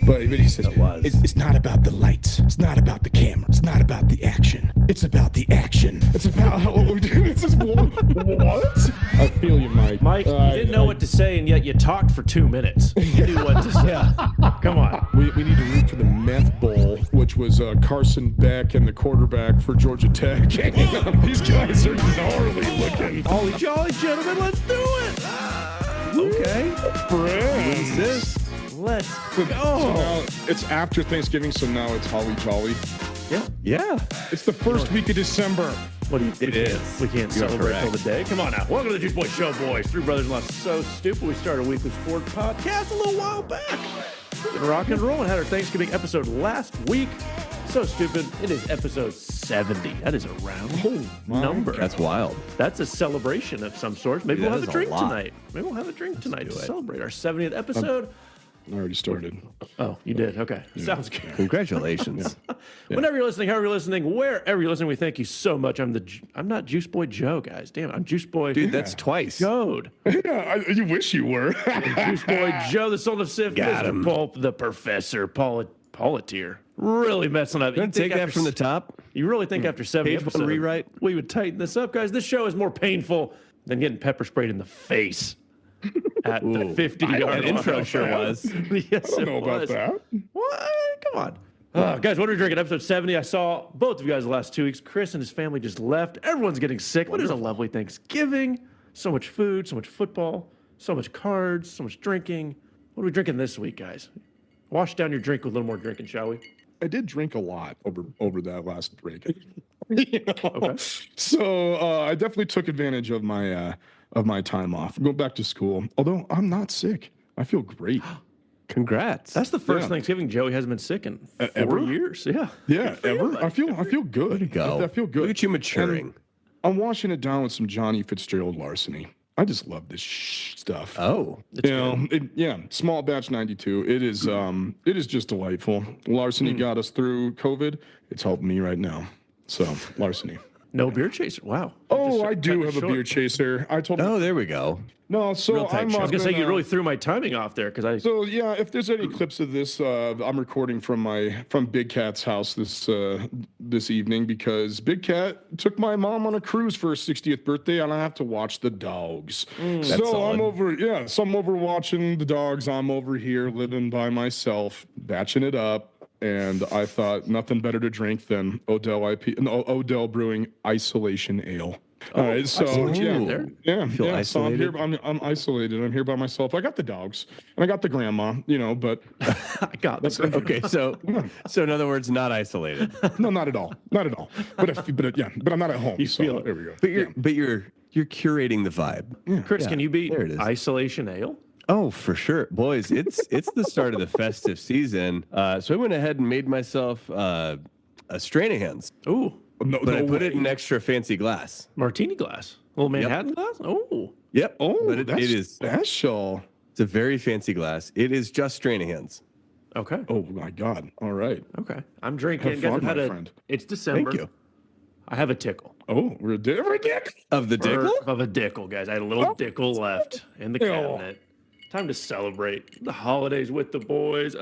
But he says, it's not about the lights. It's not about the camera. It's not about the action. It's about the action. It's about how we do it. It's just, what? I feel you, Mike. Mike, you didn't know what to say, and yet you talked for 2 minutes. You knew what to say. Come on. We need to root for the meth bowl, which was Carson Beck and the quarterback for Georgia Tech. These guys are gnarly looking. Holly jolly, gentlemen, let's do it. Okay. Friends. This. Let's go. So now it's after Thanksgiving, so now it's Holly Jolly. Yeah. It's the first week of December. What do you? It is. We can't celebrate till the day. Come on now. Welcome to the Juice Boy Show, boys. Three brothers in law, so stupid. We started a weekly sports podcast a little while back. We've been rock and roll and had our Thanksgiving episode last week. So stupid. It is episode 70. That is a round number. That's wild. That's a celebration of some sort. Maybe we'll have a drink tonight. Maybe we'll have a drink tonight to celebrate our 70th episode. I already started. Oh, you did? Okay. Sounds good. Congratulations. Whenever you're listening, however you're listening, wherever you're listening, we thank you so much. I'm not Juice Boy Joe, guys. Damn it. I'm Juice Boy. Dude, that's twice. Jode. Yeah, you wish you were. Juice Boy Joe, the soul of Sif, Mr. Pulp, the Professor, Politier. Really messing up. Don't take that from the top. You really think after 70 Page episodes, one rewrite? we would tighten this up, guys? This show is more painful than getting pepper sprayed in the face. At the 50-yard line. That intro sure was. Yes, I don't know about that. What? Come on. Guys, what are we drinking? Episode 70. I saw both of you guys the last 2 weeks. Chris and his family just left. Everyone's getting sick. What is a lovely Thanksgiving? So much food, so much football, so much cards, so much drinking. What are we drinking this week, guys? Wash down your drink with a little more drinking, shall we? I did drink a lot over that last break. You know? Okay. So I definitely took advantage of my time off. Go back to school. Although I'm not sick. I feel great. Congrats. That's the first Thanksgiving Joey hasn't been sick in 4 years. Yeah. Yeah, ever. I feel good. Way to go. I feel good. Look at you maturing. And I'm washing it down with some Johnny Fitzgerald larceny. I just love this stuff. Oh. Small batch 92. It is just delightful. Larceny got us through COVID. It's helping me right now. So, larceny. No beer chaser. Wow. Oh, I do have a beer chaser. I told. Oh, there we go. No, so I I was gonna say you really threw my timing off there because I. So yeah, if there's any clips of this, I'm recording from Big Cat's house this evening because Big Cat took my mom on a cruise for her 60th birthday, and I have to watch the dogs. So I'm over watching the dogs. I'm over here living by myself, batching it up. And I thought nothing better to drink than Odell Brewing Isolation Ale. All right, so Feel so I'm here. I'm isolated. I'm here by myself. I got the dogs and I got the grandma, but I got this. Okay, so in other words, not isolated. No, not at all, not at all. But I'm not at home. You feel it. There we go. But you're curating the vibe. Yeah. Chris, can you beat there it is. Isolation Ale? Oh, for sure. Boys, it's the start of the festive season. So I went ahead and made myself a Shenanigans. Ooh. But I put it in extra fancy glass. Martini glass. Little Manhattan glass? Oh. Yep. Oh, but it is special. It's a very fancy glass. It is just Shenanigans. Okay. Oh my God. All right. Okay. I'm drinking. Have Guys, fun, I've had my friend. It's December. Thank you. I have a tickle. Oh, we're a dick. Of the Dickel? Of a Dickel, guys. I had a little Dickel left in the cabinet. Time to celebrate the holidays with the boys.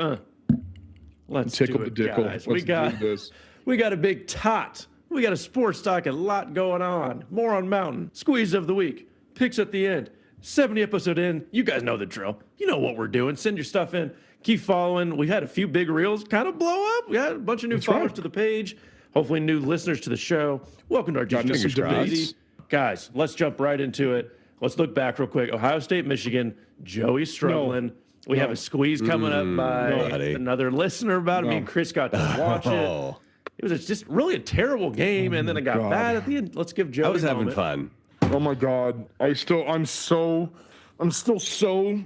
Let's Tickle do it, the Dickel. guys. Let's do this. We got a big tot. We got a sports talk, a lot going on. More on Mountain. Squeeze of the week. Picks at the end. 70 episode in. You guys know the drill. You know what we're doing. Send your stuff in. Keep following. We had a few big reels kind of blow up. We had a bunch of new followers to the page. Hopefully new listeners to the show. Welcome to our Some debates. Guys, let's jump right into it. Let's look back real quick. Ohio State, Michigan. Joey's struggling. We have a squeeze coming up by another listener about it. Me and Chris got to watch it. It was just really a terrible game, and then it got bad at the end. Let's give Joey I was having fun. Oh my God. I'm still so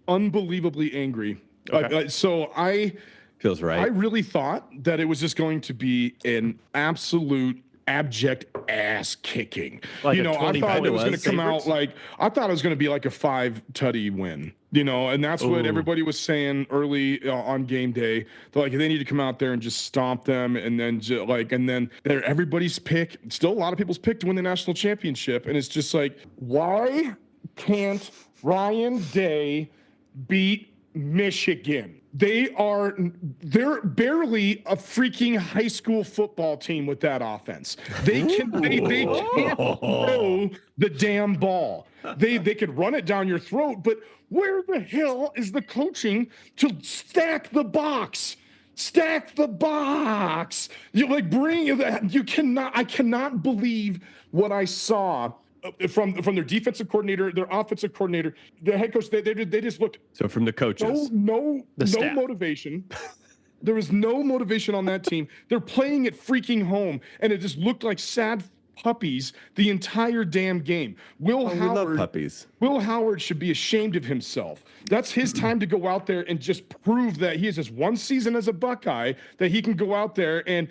unbelievably angry. Okay. Feels right. I really thought that it was just going to be an absolute abject ass kicking. Like I thought it was going to come out like I thought it was going to be like a 5-tutty win. And that's what everybody was saying early on game day. They're like, they need to come out there and just stomp them, and then everybody's pick, still a lot of people's pick to win the national championship, and it's just like, why can't Ryan Day beat Michigan. They're barely a freaking high school football team with that offense. They can't throw the damn ball. They could run it down your throat, but where the hell is the coaching to stack the box? Stack the box. You like bring that. You cannot. I cannot believe what I saw from their defensive coordinator, their offensive coordinator, their head coach. They just looked. So from the coaches, no motivation. There was no motivation on that team. They're playing at freaking home, and it just looked like sad puppies the entire damn game. we love puppies. Will Howard should be ashamed of himself. That's his time to go out there and just prove that he has just one season as a Buckeye, that he can go out there and,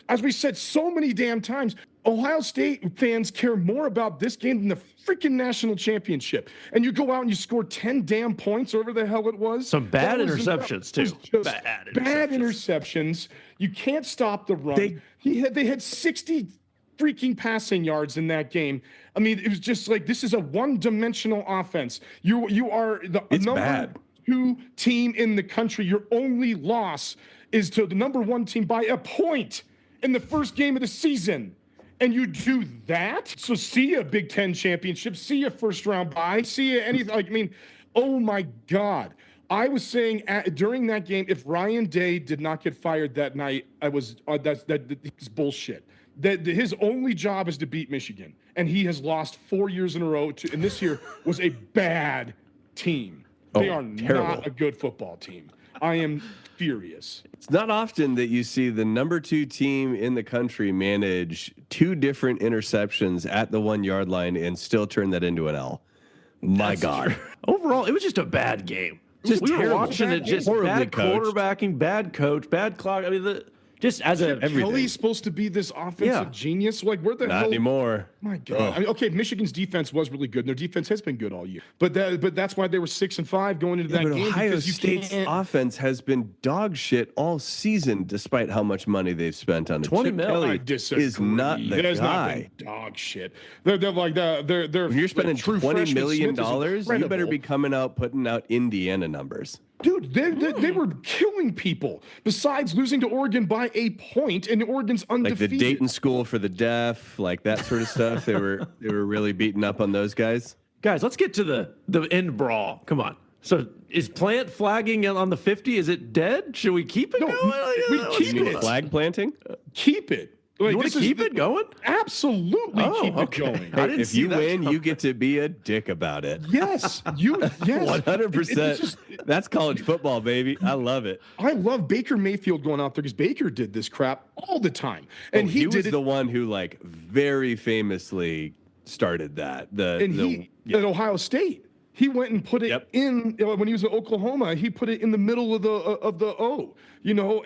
as we said so many damn times, Ohio State fans care more about this game than the freaking national championship. And you go out and you score 10 damn points, or whatever the hell it was. Some bad interceptions, too. Bad interceptions. You can't stop the run. They had 60 freaking passing yards in that game. I mean, it was just like, this is a one-dimensional offense. You are the number 2 team in the country. Your only loss is to the number 1 team by a point in the first game of the season. And you do that? So see a Big Ten championship, see a first round bye, see anything. Like, I mean, oh my God. I was saying during that game, if Ryan Day did not get fired that night, that's bullshit. That his only job is to beat Michigan, and he has lost 4 years in a row. And this year was a bad team. They are terrible. Not a good football team. I am furious. It's not often that you see the number 2 team in the country manage 2 different interceptions at the 1 yard line and still turn that into an L. My God. Overall, it was just a bad game. Just we were watching it, just bad coached. quarterbacking, bad coach, bad clock. I mean, just as a Kelly's supposed to be this offensive genius. Like, where the hell? Not anymore. My God. I mean, okay, Michigan's defense was really good, and their defense has been good all year. But that's why they were 6-5 going into that game. Ohio State's offense has been dog shit all season, despite how much money they've spent on it. 20 mil. Kelly is not the guy. Not dog shit. They're like they're when you're spending $20 million, you better be coming out putting out Indiana numbers. Dude, they were killing people. Besides losing to Oregon by a point, and Oregon's undefeated. Like the Dayton School for the Deaf, like that sort of stuff. They were really beating up on those guys. Guys, let's get to the end brawl. Come on. So is Plant flagging on the 50? Is it dead? Should we keep it going? We keep it. Flag planting? Keep it. Like, you want to keep it going? Absolutely keep it going. I didn't if see you that win, coming. you get to be a dick about it. Yes. 100%. That's college football, baby. I love it. I love Baker Mayfield going out there because Baker did this crap all the time. And he was the one who, like, very famously started that. At Ohio State. He went and put it in when he was at Oklahoma. He put it in the middle of the O,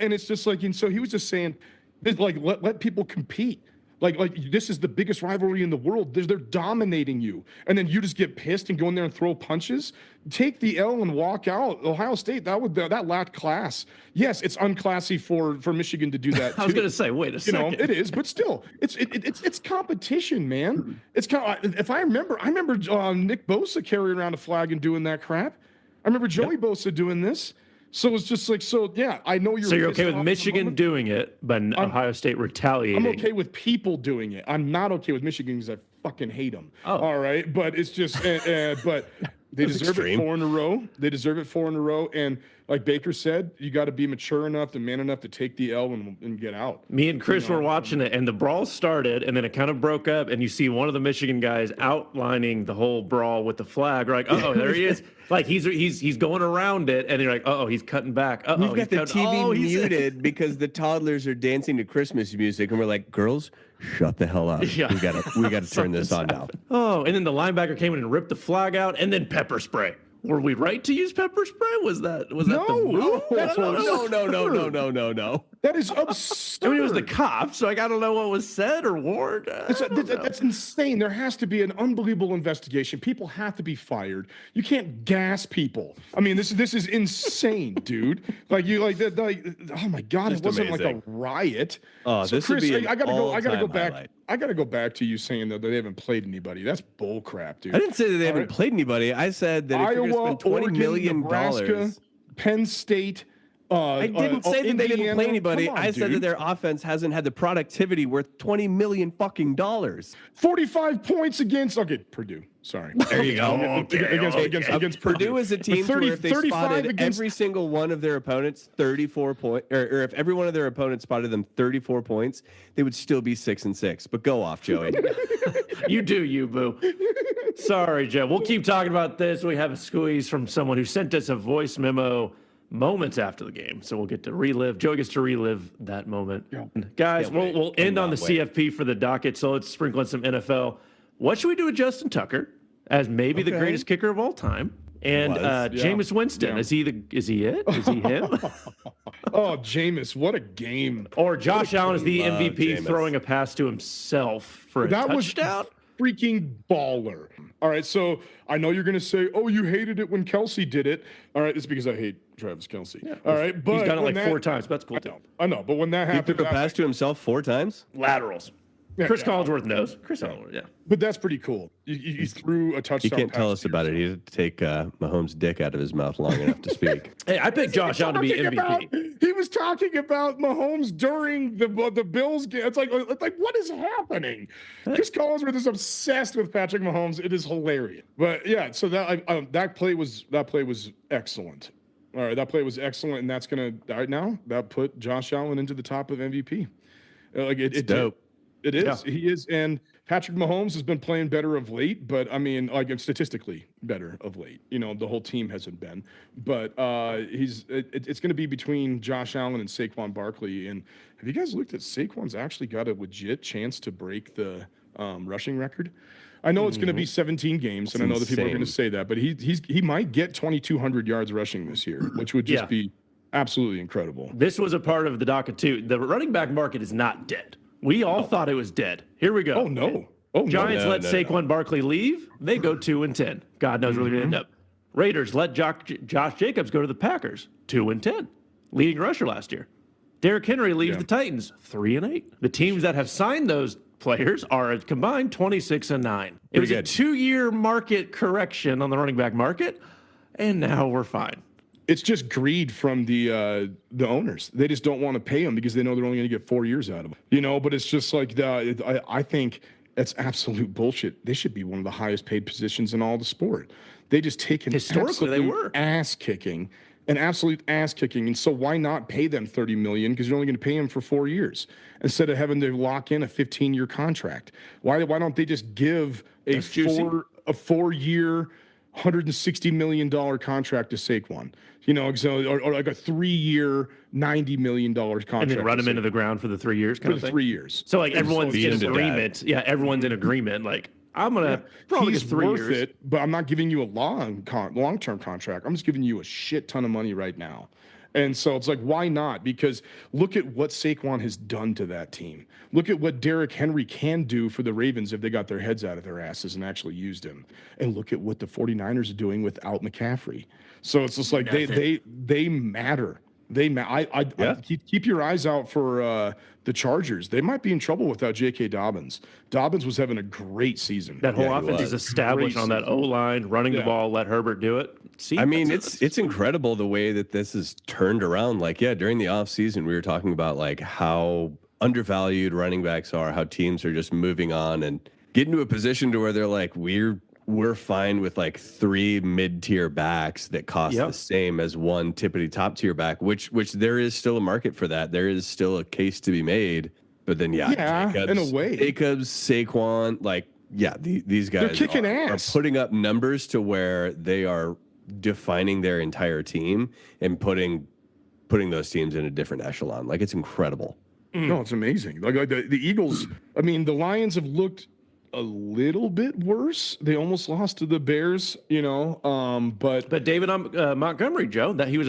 and it's just like, and so he was just saying, like, let people compete. Like this is the biggest rivalry in the world. They're dominating you, and then you just get pissed and go in there and throw punches. Take the L and walk out. Ohio State, that lacked class. Yes, it's unclassy for Michigan to do that. I was going to say, wait a second. It is, but still, it's competition, man. It's kind of, if I remember Nick Bosa carrying around a flag and doing that crap. I remember Joey Bosa doing this. So it's just like, I know you're. So you're okay with Michigan doing it, but Ohio State retaliating. I'm okay with people doing it. I'm not okay with Michigan because I fucking hate them. Oh. All right, but it's just, but they deserve it 4 in a row. They deserve it 4 in a row, and like Baker said, you got to be mature enough and man enough to take the L and get out. Me and Chris were watching it, and the brawl started, and then it kind of broke up, and you see one of the Michigan guys outlining the whole brawl with the flag. We're like, there he is. Like he's going around it, and you're like, he's cutting back. We've got the TV muted because the toddlers are dancing to Christmas music, and we're like, girls, shut the hell up. Yeah. We gotta turn this on now. And then the linebacker came in and ripped the flag out, and then pepper spray. Were we right to use pepper spray? Was that the rule? No. That is absurd. I mean, it was the cops, so I don't know what was said or worn. That's insane. There has to be an unbelievable investigation. People have to be fired. You can't gas people. I mean, this is insane, dude. Like oh my God, Just it wasn't amazing. Like a riot. Oh, so this Chris, would be I gotta go back. Highlight. I gotta go back to you saying that they haven't played anybody. That's bull crap, dude. I didn't say that they haven't played anybody. I said that if you're going to spend $20 million, Penn State. I didn't say that they didn't play Indiana. anybody. Come on, I said that dude. their offense hasn't had the productivity worth $20 million fucking dollars. 45 points against Purdue. Sorry. There you go. Against Purdue is a team 30, where if they 35 spotted against every single one of their opponents 34 points, or if every one of their opponents spotted them 34 points, they would still be 6-6. But go off, Joey. You do, you boo. Sorry, Joe. We'll keep talking about this. We have a squeeze from someone who sent us a voice memo moments after the game, so we'll get to relive. Joe gets to relive that moment. Yeah. Guys, we'll end on the CFP for the docket. So let's sprinkle in some NFL. What should we do with Justin Tucker as maybe the greatest kicker of all time? And Jameis Winston, is he it? Is he him? Oh, Jameis, what a game! Or Josh Allen is the MVP Jameis throwing a pass to himself for a touchdown. Freaking baller. All right, so I know you're going to say, oh, you hated it when Kelsey did it. All right, it's because I hate Travis Kelsey. Yeah. All right, but he's done it like 4 times, but that's cool too. I know, but when that He happened, threw a pass to himself 4 times? Laterals. Chris Collinsworth knows. Chris Collinsworth, yeah. But that's pretty cool. You threw a touchdown. You can't tell us about it. He had to take Mahomes' dick out of his mouth long enough to speak. Hey, I picked Josh Allen to be MVP. He was talking about Mahomes during the Bills game. It's like what is happening? Chris Collinsworth is obsessed with Patrick Mahomes. It is hilarious. But yeah, so that play was excellent. All right, that play was excellent, and that's gonna now that put Josh Allen into the top of MVP. It's dope. It is. Yeah. He is. And Patrick Mahomes has been playing better of late, but I mean, statistically better of late. The whole team hasn't been. But it's going to be between Josh Allen and Saquon Barkley. And have you guys looked at Saquon's actually got a legit chance to break the rushing record? I know it's going to be 17 games, and I know that people are going to say that, but he might get 2,200 yards rushing this year, which would just be absolutely incredible. This was a part of the docket, too. The running back market is not dead. We all thought it was dead. Here we go. Oh, no. Giants let Saquon Barkley leave. They go 2-10. God knows where they're going to end up. Raiders let Josh Jacobs go to the Packers. 2-10. Leading rusher last year. Derrick Henry leaves the Titans. 3-8. The teams that have signed those players are a combined 26-9. It was a 2-year market correction on the running back market, and now we're fine. It's just greed from the owners. They just don't want to pay them because they know they're only going to get 4 years out of them. But it's just like I think it's absolute bullshit. They should be one of the highest paid positions in all the sport. They just take an ass kicking, and so why not pay them $30 million because you're only going to pay them for 4 years instead of having to lock in a 15-year contract? Why don't they just give a 4-year $160 million contract to Saquon, or like a 3-year, $90 million contract. And then run him into the ground for the 3 years, for the 3 years. So like everyone's in agreement. Yeah, everyone's in agreement. Like I'm gonna probably get 3 years. It, but I'm not giving you a long-term contract. I'm just giving you a shit ton of money right now. And so it's like, why not? Because look at what Saquon has done to that team. Look at what Derrick Henry can do for the Ravens if they got their heads out of their asses and actually used him. And look at what the 49ers are doing without McCaffrey. So it's just like they matter. Keep your eyes out for the Chargers. They might be in trouble without J.K. Dobbins. Dobbins was having a great season. That whole offense is established on that O-line, running the ball, let Herbert do it. It's incredible the way that this is turned around. Like, during the offseason, we were talking about like how undervalued running backs are, how teams are just moving on and getting to a position to where they're like, we're fine with like 3 mid-tier backs that cost the same as one tippity top tier back, which there is still a market for that. There is still a case to be made. But then Jacobs, in a way, Jacobs, Saquon, like these guys they're kicking ass. Are putting up numbers to where they are defining their entire team and putting those teams in a different echelon. Like, it's incredible. No, it's amazing. Like the Eagles. I mean, the Lions have looked a little bit worse. They almost lost to the Bears, but David Montgomery, Joe, that he was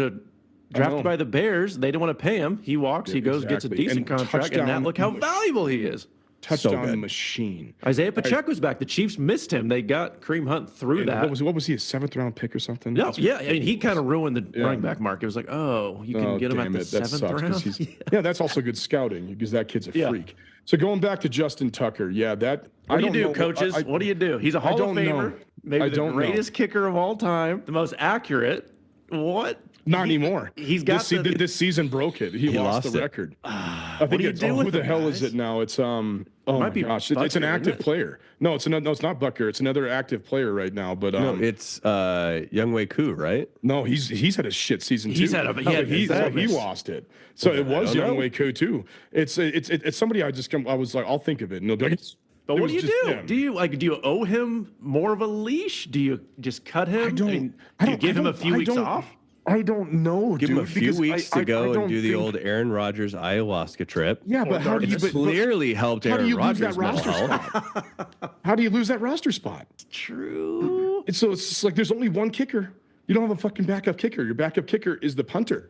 drafted by the Bears. They didn't want to pay him. He walks, he goes, gets a decent contract, and now look how valuable he is. Touchdown machine. Isaiah Pacheco's back. The Chiefs missed him. They got Kareem Hunt through that. What was he, a 7th-round pick or something? No, I mean, he kind of ruined the running back market. It was like, you can get him at the 7th round. That's also good scouting because that kid's a freak. So going back to Justin Tucker, what do you do, coaches? What do you do? He's a Hall of Famer, maybe the greatest kicker of all time, the most accurate. What? Not anymore. He's got this season broke it. He lost the record. I think do you do with who the him, hell guys? is it now? It's oh my be gosh, it's an Butker, active isn't it? player. No, it's not Butker. It's another active player right now. But No, it's Younghoe Koo, right? no, he's had a shit season too. He's had a- he lost it. So it was don't know. Younghoe Koo too. It's somebody I was like, I'll think of it, and they'll be like. But it what was do you just do? him. Do you owe him more of a leash? Do you just cut him? Do you give him a few weeks off? I don't know. Give him a few because weeks I to go don't and do the think- old Aaron Rodgers ayahuasca trip. Yeah, but how do you It's clearly helped how do Aaron you lose Rodgers' that roster mental health. spot? How do you lose that roster spot? True. It's just like there's only one kicker. You don't have a fucking backup kicker. Your backup kicker is the punter.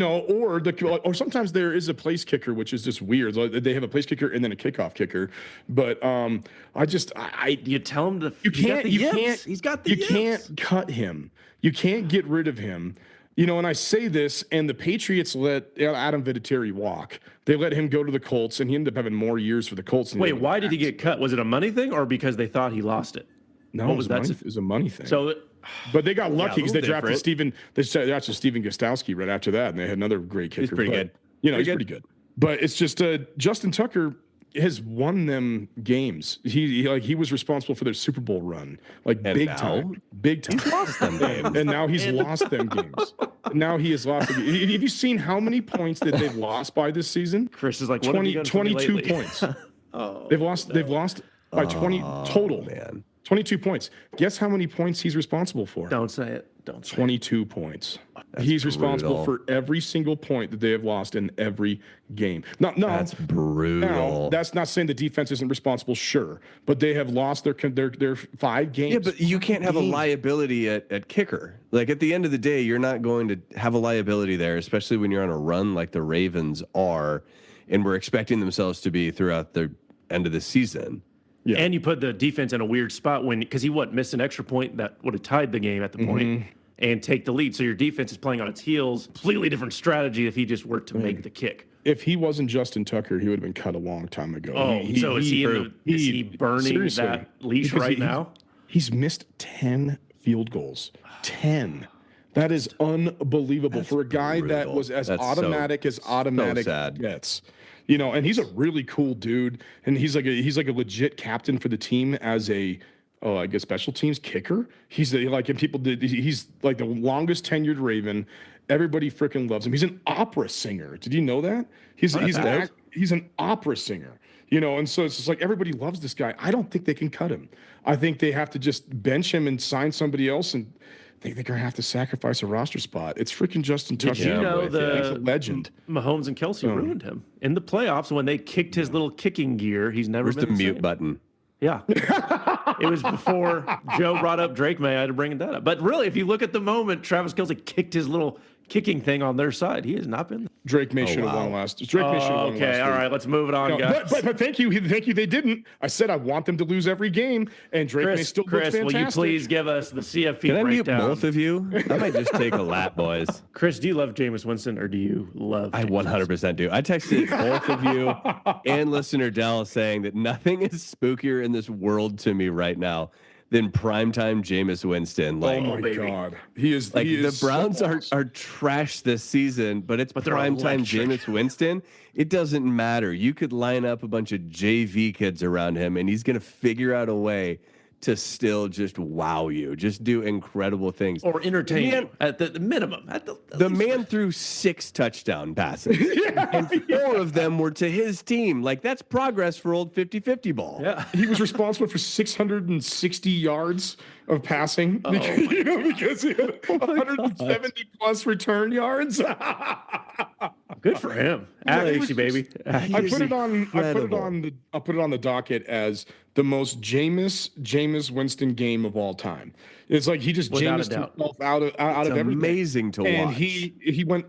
Or sometimes there is a place kicker, which is just weird. Like, they have a place kicker and then a kickoff kicker. But You tell him to. He's got the you yips. can't cut him. You can't get rid of him. And I say this, and the Patriots let Adam Vinatieri walk. They let him go to the Colts, and he ended up having more years for the Colts. than Wait, did why did he Pats. get cut? Was it a money thing or because they thought he lost it? No, What it was was, that? it was a money thing. So but they got lucky because they little drafted different. Stephen Gostowski right after that, and they had another great kicker. He's pretty but, good. He's pretty good. But it's just Justin Tucker has won them games. He was responsible for their Super Bowl run, And big now? time. He's lost them games. and now he's lost them games. Now he has lost. Have you seen how many points that they've lost by this season? Chris is like, what have you done for me 22 lately? points. They've lost by 20 total. Man. 22 points. Guess how many points he's responsible for? Don't say it. Don't say 22 points. He's responsible brutal. for every single point that they have lost in every game. No, That's brutal. that's not saying the defense isn't responsible, sure, but they have lost their 5 games. Yeah, but you can't have a liability at kicker. Like at the end of the day, you're not going to have a liability there, especially when you're on a run like the Ravens are, and we're expecting themselves to be throughout the end of the season. Yeah. And you put the defense in a weird spot because he missed an extra point that would have tied the game at the point and take the lead. So your defense is playing on its heels. Completely different strategy if he just were to make the kick. If he wasn't Justin Tucker, he would have been cut a long time ago. So is he burning seriously, that leash because right now? He's missed 10 field goals. 10. That is unbelievable for a guy that brutal. was as That's automatic as automatic sad. gets. And he's a really cool dude, and he's like a legit captain for the team as a special teams kicker. He's like the longest tenured Raven. Everybody freaking loves him. He's an opera singer. Did you know that? He's an opera singer. And so it's just like everybody loves this guy. I don't think they can cut him. I think they have to just bench him and sign somebody else, and they're going to have to sacrifice a roster spot. It's freaking Justin Tucker. Did you know He's a legend. Mahomes and Kelsey ruined him in the playoffs when they kicked his little kicking gear? He's never Where's the been mute same. button? Yeah. It was before Joe brought up Drake May. I had to bring that up. But really, if you look at the moment, Travis Kelsey kicked his little kicking thing on their side. He has not been. Drake May should have won last. Drake May should have won last. Okay, all week. right, let's move it on, No, guys. but thank you. They didn't. I said I want them to lose every game, and Drake May still looks Chris, fantastic. will you please give us the CFP Can I mute breakdown? both of you? I might just take a lap, boys. Chris, do you love Jameis Winston or do you love I Jameis 100% do. I texted both of you and listener Dell saying that nothing is spookier in this world to me right now than primetime Jameis Winston. Like, Oh my God, he is like he the is Browns so are awesome. trash this season, but it's they're primetime electric. Jameis Winston. It doesn't matter. You could line up a bunch of JV kids around him, and he's going to figure out a way to still just wow you, just do incredible things. or entertain Man- you at the minimum. At the least. Man threw 6 touchdown passes, and 4 of them were to his team. Like, that's progress for old 50-50 ball. Yeah. He was responsible for 660 yards of passing because he had 170 plus return yards. Good for him. Accuracy, baby. I put it on the docket as the most Jameis Winston game of all time. It's like he just Without a Jameis doubt. himself out of everything. Amazing to And watch. he went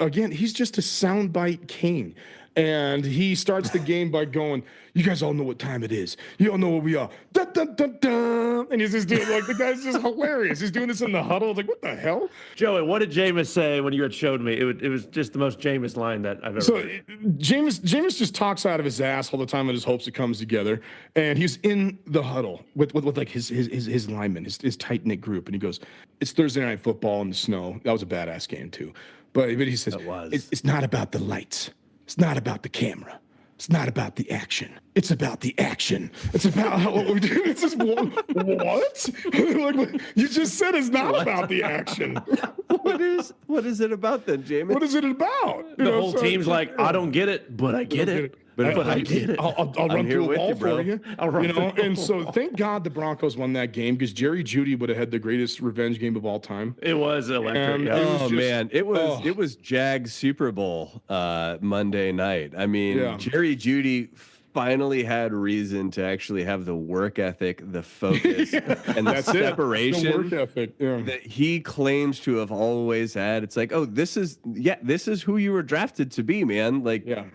again. He's just a soundbite king. And he starts the game by going, "You guys all know what time it is. You all know what we are." Dun, dun, dun, dun. And he's just doing like the guy's just hilarious. He's doing this in the huddle. I was like, what the hell? Joey, what did Jameis say when you had showed me? It was just the most Jameis line that I've ever So heard. Jameis just talks out of his ass all the time and just hopes it comes together. And he's in the huddle with like his linemen, his tight knit group, and he goes, "It's Thursday night football in the snow." That was a badass game too. But he says, it's not about the lights. It's not about the camera. It's not about the action. It's about the action. It's about what we do. It's just what? Like, you just said it's not about the action. What is it about then, Jameis? What is it about? The whole team's like, I don't get it, but I get it. But I get it. I'll run here through a with wall you, bro. for you. I'll run through a And so thank God the Broncos won that game because Jerry Jeudy would have had the greatest revenge game of all time. It was electric. And Yeah. it was Oh just- man, it was Jags Super Bowl Monday night. I mean, Yeah. Jerry Jeudy finally had reason to actually have the work ethic, the focus, and the That's it. separation The work ethic. Yeah. that he claims to have always had. It's like, oh, this is who you were drafted to be, man. Like, Yeah.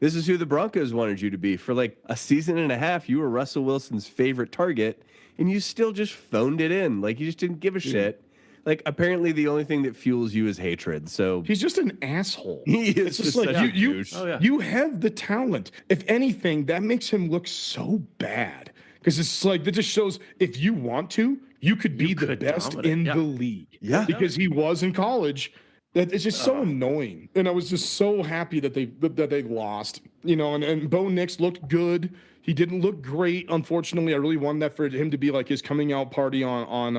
this is who the Broncos wanted you to be. For like a season and a half, you were Russell Wilson's favorite target, and you still just phoned it in. Like, you just didn't give a shit. Like, apparently the only thing that fuels you is hatred. So He's just an asshole. he is It's just like such a you douche. Oh, yeah. you have the talent. If anything, that makes him look so bad. Because it's like that just shows if you want to, you could be the could best dominate. in Yeah. the league. Yeah. Because he was in college. That it's just so annoying. And I was just so happy that they lost. You know, and Bo Nix looked good. He didn't look great, unfortunately. I really wanted that for him to be like his coming out party on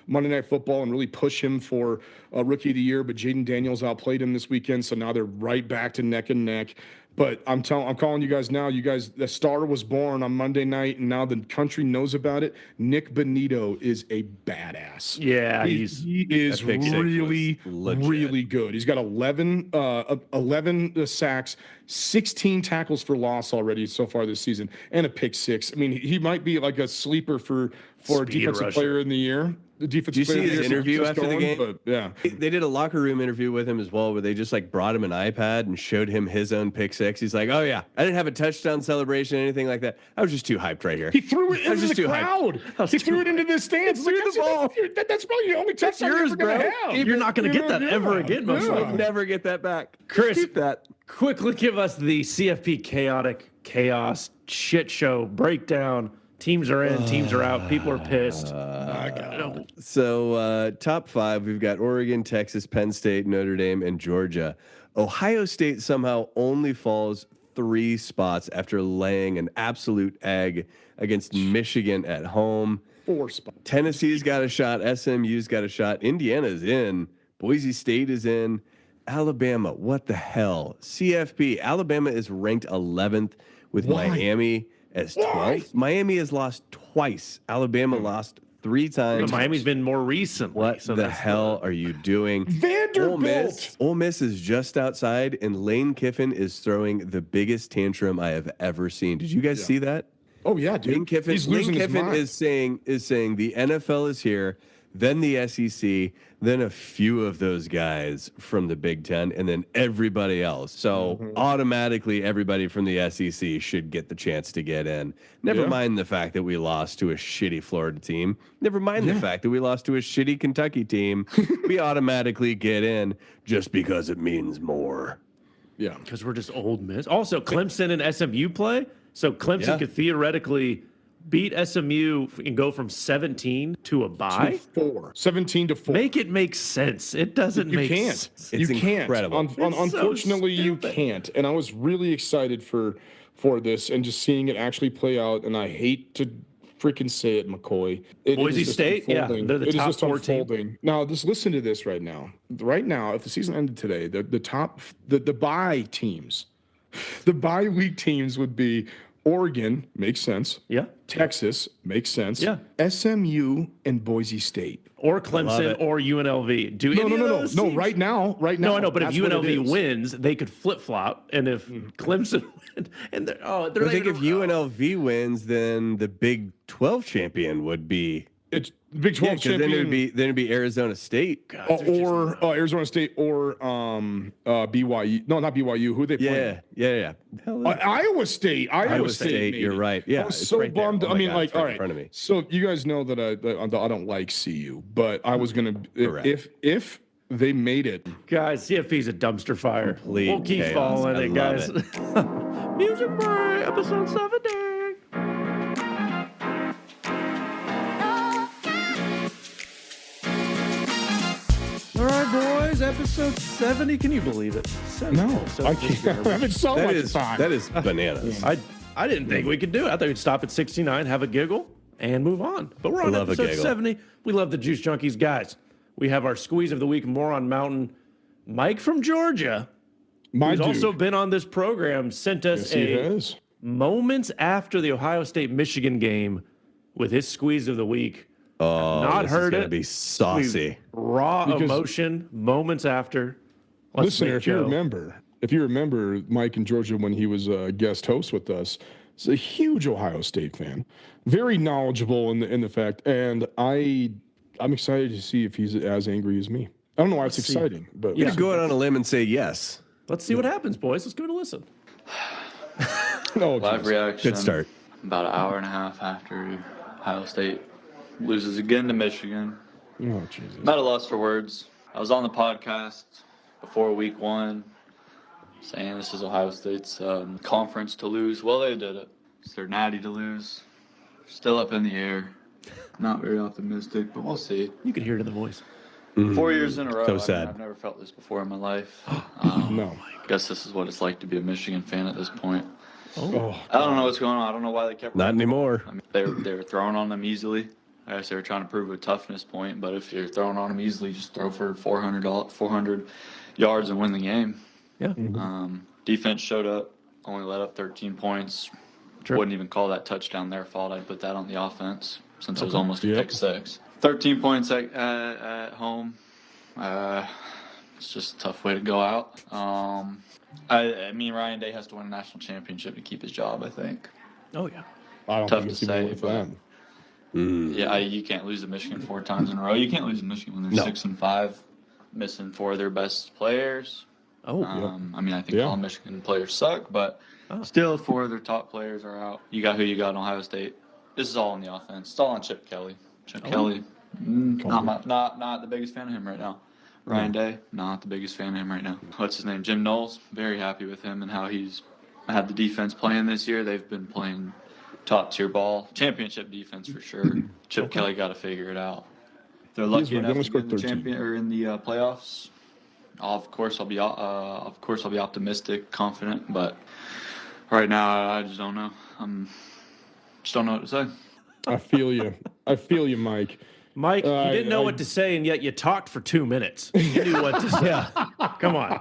Monday Night Football and really push him for Rookie of the Year. But Jaden Daniels outplayed him this weekend, so now they're right back to neck and neck. But I'm calling you guys now. You guys, the star was born on Monday night, and now the country knows about it. Nick Bonito is a badass. Yeah, he is That pick six really, was legit. really good. He's got 11 sacks, 16 tackles for loss already so far this season, and a pick six. I mean, he might be like a sleeper for Speed defensive rusher. player in the year. The defensive Did you player see of the his year, interview just after the going, game? But yeah. They did a locker room interview with him as well, where they just like brought him an iPad and showed him his own pick six. He's like, "Oh yeah, I didn't have a touchdown celebration, anything like that. I was just too hyped right here." He threw it I was into just the too hyped. crowd. He threw it into the stands. It's like, Threw the ball. that's probably the only touchdown yours, you're ever gonna bro. have. You're not going to get that ever again, most Yeah. likely. Never get that back. Chris, Keep that. quickly give us the CFP chaotic chaos shit show breakdown. Teams are in, teams are out. People are pissed. So top five, we've got Oregon, Texas, Penn State, Notre Dame, and Georgia. Ohio State somehow only falls 3 spots after laying an absolute egg against Michigan at home. 4 spots. Tennessee's got a shot. SMU's got a shot. Indiana's in. Boise State is in. Alabama, what the hell? CFP, Alabama is ranked 11th with Why? Miami as Why? 12th. Miami has lost twice. Alabama lost 3 times. But Miami's been more recently. What so the that's hell are you doing? Vanderbilt. Ole Miss is just outside, and Lane Kiffin is throwing the biggest tantrum I have ever seen. Did you guys see that? Oh yeah, dude. Lane Kiffin, He's losing his mind. is saying the NFL is here, then the SEC, then a few of those guys from the Big Ten, and then everybody else. So automatically, everybody from the SEC should get the chance to get in. Never Yeah. mind the fact that we lost to a shitty Florida team. Never mind the fact that we lost to a shitty Kentucky team. We automatically get in just because it means more. Yeah. because we're just old Miss. Also, Clemson and SMU play. So Clemson Yeah. could theoretically beat SMU and go from 17 to a bye. 17 to 4. Make it make sense. It doesn't You make can't. sense. It's you can't. incredible. It's so Unfortunately, you stupid. can't. And I was really excited for this and just seeing it actually play out. And I hate to freaking say it, McCoy. It Boise is just State? Yeah, unfolding. they're the It is top just 4 team. unfolding. Now, just listen to this right now. Right now, if the season ended today, the bye teams, the bye week teams would be Oregon, makes sense. Yeah. Texas, makes sense. Yeah. SMU and Boise State. Or Clemson it. or UNLV. Do No, any no, of no, no. those No, teams- right now. No, I know, but if that's what it UNLV is. wins, they could flip flop, and if Clemson wins, and they're I not think even- if UNLV wins, then the Big 12 champion would be it's Big 12 because champion. then it'd be Arizona State. God, Or Arizona State or BYU. No, not BYU. Who they playing? Yeah. Hell, Iowa State. Iowa State. You're maybe. right. Yeah, I was it's so right there. bummed. Oh I my mean, God, like, it's right all in right. front of me. So you guys know that I don't like CU, but I was gonna Correct. if they made it. Guys, CFP's a dumpster fire. Complete We'll keep chaos. following I it, love guys. Music break, episode 70. All right, boys, episode 70. Can you believe it? 70 No, episodes I this can't. year. I'm having so much time. That is bananas. I didn't think we could do it. I thought we'd stop at 69, have a giggle, and move on. But we're on love a episode giggle. 70. We love the Juice Junkies, guys. We have our squeeze of the week, Moron Mountain. Mike from Georgia, My who's dude. also been on this program, sent us Yes, he a has. moments after the Ohio State-Michigan game with his squeeze of the week. Oh, Not this heard is gonna it. be saucy. Raw Because- emotion, moments after. Let's Listener, make if you Joe. remember Mike in Georgia when he was a guest host with us, he's a huge Ohio State fan, very knowledgeable in the fact, and I'm excited to see if he's as angry as me. I don't know why it's see. exciting, but I'm gonna go out on a limb and say yes. Let's see what happens, boys. Let's give it a listen. no, Live geez. reaction. Good start. About an hour and a half after Ohio State loses again to Michigan. Oh, Jesus. I'm at a loss for words. I was on the podcast before week one saying this is Ohio State's conference to lose. Well, they did it. It's their natty to lose. Still up in the air. Not very optimistic, but we'll see. You can hear it in the voice. 4 years in a row. So I mean, sad. I've never felt this before in my life. No. I guess this is what it's like to be a Michigan fan at this point. Oh, I don't know what's going on. I don't know why they kept Not anymore. I mean, they were throwing on them easily. I guess they were trying to prove a toughness point, but if you're throwing on them easily, just throw for 400 yards and win the game. Yeah. Defense showed up, only let up 13 points. Sure. Wouldn't even call that touchdown their fault. I'd put that on the offense since it was almost a Yep. pick six. 13 points at home. It's just a tough way to go out. I mean, Ryan Day has to win a national championship to keep his job, I think. Oh, yeah. I don't Tough think to it's even say, worth that. Yeah, you can't lose to Michigan 4 times in a row. You can't lose to Michigan when they're No. 6-5, missing 4 of their best players. Oh, I mean, I think Yeah. all Michigan players suck, but still 4 of their top players are out. You got who you got in Ohio State. This is all on the offense. It's all on Chip Kelly. Chip Kelly, not the biggest fan of him right now. Ryan Day, not the biggest fan of him right now. What's his name? Jim Knowles. Very happy with him and how he's had the defense playing this year. They've been playing top tier ball, championship defense for sure. Chip Kelly got to figure it out. If they're lucky right. They enough only to get scored in the 13. champion or in the playoffs. Of course, I'll be optimistic, confident, but right now I just don't know. Just don't know what to say. I feel you. I feel you, Mike. Mike, you didn't know I- what to say, and yet you talked for 2 minutes. You knew what to say. Come on.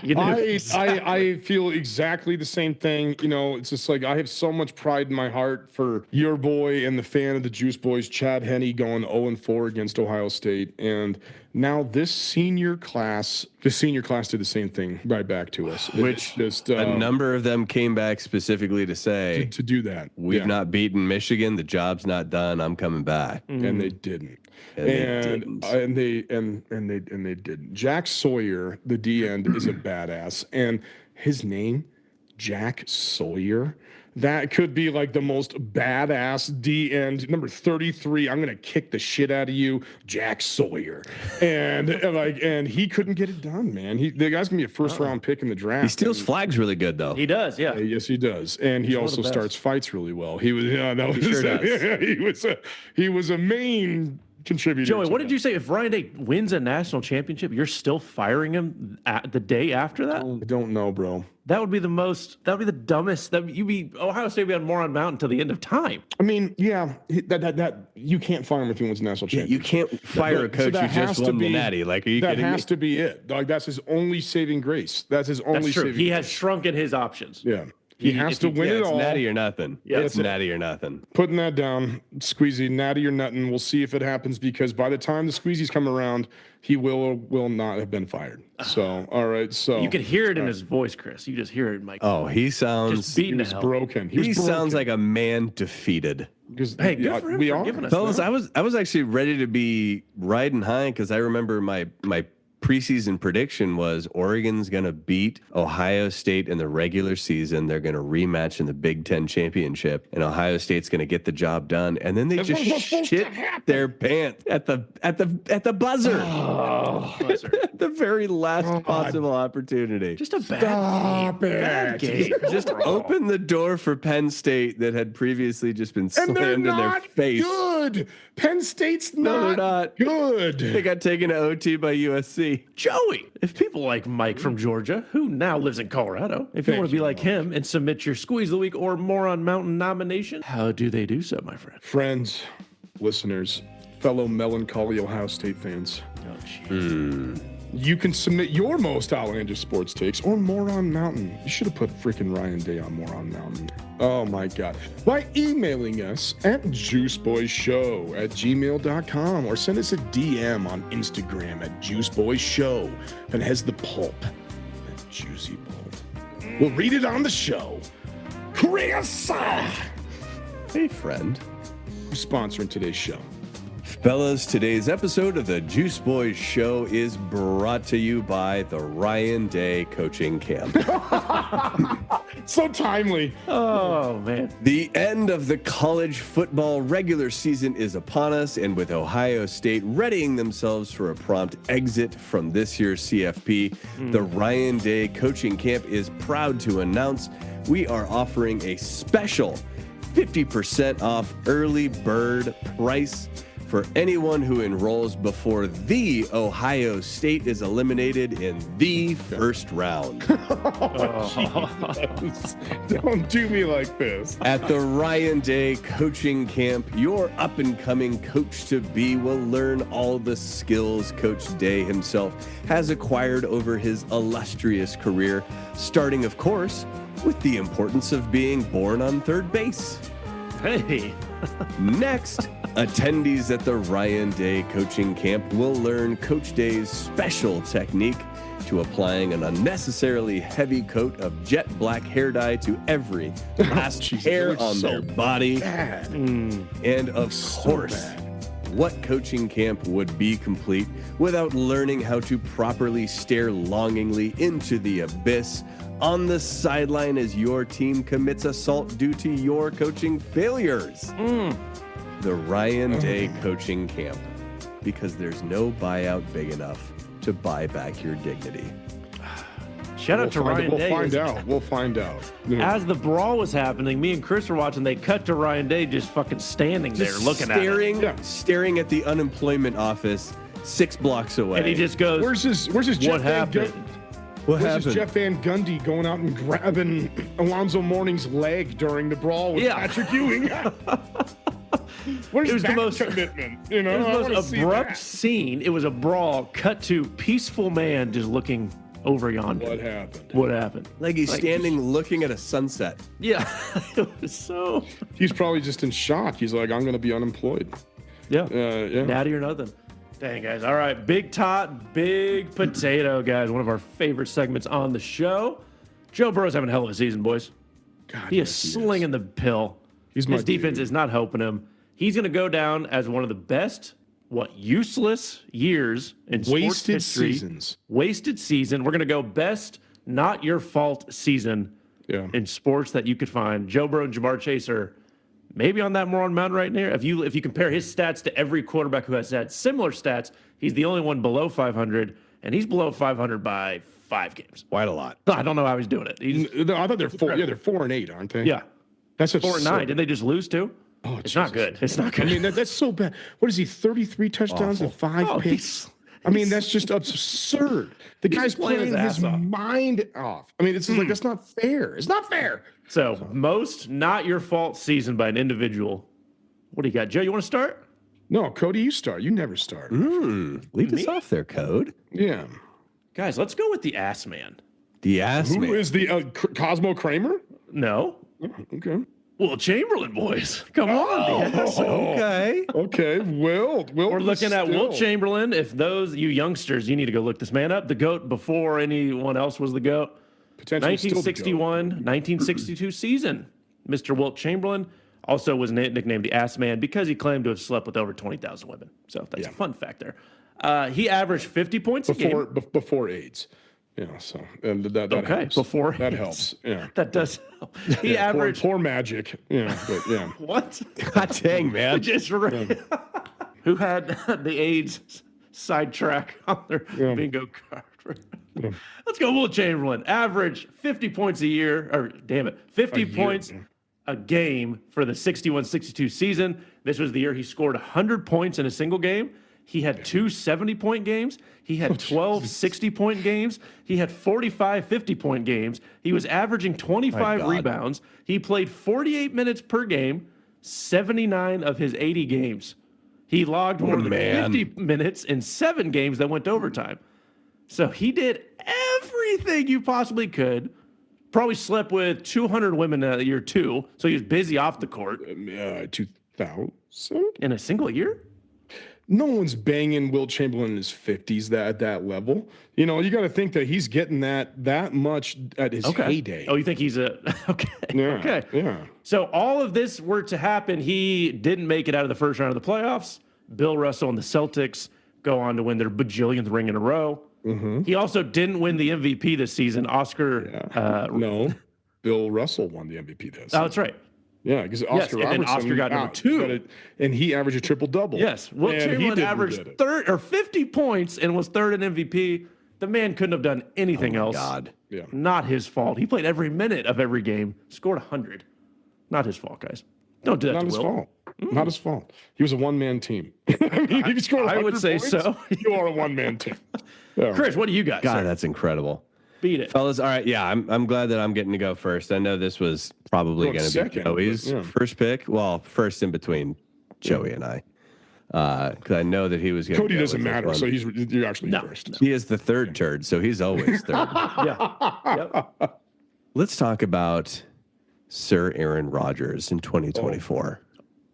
You knew what to say. I feel exactly the same thing. You know, it's just like I have so much pride in my heart for your boy and the fan of the Juice Boys, Chad Henne, going 0-4 against Ohio State. And now this senior class did the same thing right back to us. Which It's just a number of them came back specifically to say, to do that. we've Yeah. not beaten Michigan. The job's not done. I'm coming back. And they didn't. And they didn't. And they didn't. Jack Sawyer, the D end, is a badass, and his name, Jack Sawyer. That could be like the most badass D end, number 33. I'm gonna kick the shit out of you, Jack Sawyer, and he couldn't get it done, man. The guy's gonna be a first round pick in the draft. He steals flags really good, though. He does, yeah. Yes, he does, and he one of the also best. starts fights really well. He was, that was, sure does. he was a main contributor. Joey, to what did that. you say? If Ryan Day wins a national championship, you're still firing him the day after that? I don't know, bro. That would be the dumbest. Ohio State would be on Moron Mountain till the end of time. I mean, yeah, that you can't fire him if he wins a national Yeah, championship. you can't fire a coach who that just has to won the be- Natty. Like, are you That kidding me? has to be it. Like, that's his only saving grace. That's his only That's true. saving He grace. has shrunken his options. Yeah. He has to win it It's all. natty or nothing. Yeah, It's that's it. natty or nothing. Putting that down, Squeezy, natty or nothing. We'll see if it happens because by the time the Squeezy's come around, he will or will not have been fired. So, all right. So You can hear it in his voice, Chris. You just hear it, Mike. Oh, he sounds. Just beating he to was hell. broken. He sounds like a man defeated. Because, Hey, good for him we for are. giving us Fellas, that. I was actually ready to be riding high because I remember my preseason prediction was Oregon's going to beat Ohio State in the regular season. They're going to rematch in the Big Ten championship, and Ohio State's going to get the job done. And then they That's just what was supposed to shit happen. their pants at the buzzer, Buzzer. the very last possible opportunity. Just a bad Stop game. Bad it. game. Just open the door for Penn State that had previously just been And slammed they're in their not face. good. Penn State's No, they're not. good. They got taken to OT by USC. Joey, if people like Mike from Georgia, who now lives in Colorado, if you Thank want to be you, like Mike. him and submit your Squeeze of the Week or Moron Mountain nomination, how do they do so, my friend? Friends, listeners, fellow melancholy Ohio State fans, Oh, jeez. you can submit your most outlandish sports takes or Moron Mountain. You should have put freaking Ryan Day on Moron Mountain. Oh my God. By emailing us at juiceboyshow@gmail.com or send us a DM on Instagram at juiceboyshow and has the pulp, that juicy pulp. We'll read it on the show. Chris, Hey, friend. who's sponsoring today's show? Fellas, today's episode of the Juice Boys Show is brought to you by the Ryan Day Coaching Camp. So timely. Oh, man. The end of the college football regular season is upon us, and with Ohio State readying themselves for a prompt exit from this year's CFP, the Ryan Day Coaching Camp is proud to announce we are offering a special 50% off early bird price for anyone who enrolls before the Ohio State is eliminated in the first round. Don't do me like this. At the Ryan Day Coaching Camp, your up-and-coming coach-to-be will learn all the skills Coach Day himself has acquired over his illustrious career, starting, of course, with the importance of being born on third base. Hey. Next, attendees at the Ryan Day Coaching Camp will learn Coach Day's special technique to applying an unnecessarily heavy coat of jet black hair dye to every last Jesus, hair it looks on so their body. Bad. And of course, bad. what coaching camp would be complete without learning how to properly stare longingly into the abyss on the sideline as your team commits assault due to your coaching failures? The Ryan Day Coaching Camp, because there's no buyout big enough to buy back your dignity. Shout out to Ryan Day. We'll find out. As the brawl was happening, me and Chris were watching. They cut to Ryan Day just fucking standing there looking staring, at it. staring at the unemployment office 6 blocks away. And he just goes, Where's his what Jeff Van happened? what Where's happened? his Jeff Van Gundy going out and grabbing Alonzo Mourning's leg during the brawl with Yeah. Patrick Ewing? Where's It was the that most- commitment? You know, It I was the wanna most see abrupt that. scene. It was a brawl. Cut to peaceful man just looking over yonder. What happened? What happened? Like he's standing looking at a sunset. Yeah, it was so. He's probably just in shock. He's like, I'm going to be unemployed. Yeah, Yeah. natty or nothing. Dang, guys. All right, Big Tot, Big Potato, guys. One of our favorite segments on the show. Joe Burrow's having a hell of a season, boys. God, He is yes, he slinging the pill. He's my His defense dude. is not helping him. He's going to go down as one of the best, useless years in sports Wasted history. seasons. Wasted season. We're going to go best, not your fault season Yeah. in sports that you could find. Joe Burrow and Jamar Chase are maybe on that Moron Mountain right there. If you compare his stats to every quarterback who has had similar stats, he's the only one below 500, and he's below 500 by 5 games. Quite a lot. I don't know how he's doing it. He's, I thought they're 4. Yeah, they're 4-8, aren't they? yeah, That's 4-9. Did they just lose too? Oh, It's not good. It's not good. I mean, that's so bad. What is he? 33 touchdowns and 5 Oh, picks. I mean, that's just absurd. The guy's playing his playing his ass off. mind off. I mean, it's just like that's not fair. It's not fair. So, most not your fault season by an individual. What do you got, Joe? You want to start? No, Cody, you start. You never start. Lead us off there, Code. Yeah. Guys, let's go with the ass man. The ass Who man. is the Cosmo Kramer? No. Okay. Will Chamberlain, boys. Come on. Yes. Okay. Okay. Wilt We're looking at Wilt still. Chamberlain. If those, you youngsters, you need to go look this man up. The GOAT before anyone else was the GOAT. Potentially still the GOAT. 1961-1962 season. Mr. Wilt Chamberlain also was nicknamed the Ass Man because he claimed to have slept with over 20,000 women. So that's a fun fact there. He averaged 50 points a game. Before AIDS. Yeah, so and that Okay, helps. before that AIDS. helps. Yeah. That does help. He averaged... Poor Magic. Yeah, but yeah. What? God dang, man. Just who had the AIDS sidetrack on their bingo card. Let's go, Wilt Chamberlain. Average 50 points a year, or damn it, 50 points a game for the 61-62 season. This was the year he scored 100 points in a single game. He had two 70-point games. He had 12 60-point games. He had 45 50-point games. He was averaging 25 rebounds. He played 48 minutes per game, 79 of his 80 games. He logged more than 50 minutes in 7 games that went to overtime. So he did everything you possibly could. Probably slept with 200 women that year too. So he was busy off the court. 2000? In a single year? No one's banging Wilt Chamberlain in his 50s at that level. You know, you got to think that he's getting that much at his heyday. Oh, you think he's a... Okay. Yeah, Okay. Yeah. So all of this were to happen. He didn't make it out of the first round of the playoffs. Bill Russell and the Celtics go on to win their bajillionth ring in a row. Mm-hmm. He also didn't win the MVP this season. No, Bill Russell won the MVP this. Oh, that's right. Yeah, because Oscar and then Robertson Oscar got number 2. and he averaged a triple-double. Yes, Wilt Chamberlain averaged 50 points and was third in MVP. The man couldn't have done anything else. God. Yeah. Not his fault. He played every minute of every game, scored 100. Not his fault, guys. Don't do that Not to his Wilt. fault. Not his fault. He was a one-man team. I mean, if he scored I would 100 say points, so. You are a one-man team. Yeah. Chris, what do you got? God, sir? that's incredible. Beat it. Fellas, all right, yeah, I'm glad that I'm getting to go first. I know this was probably Going going to be second, Joey's but, yeah. first pick. Well, first in between Joey and I, because I know that he was going to Cody go doesn't with this matter, one. so you're actually first. He is the third turd, so he's always third. Yeah. Yep. Let's talk about Sir Aaron Rodgers in 2024.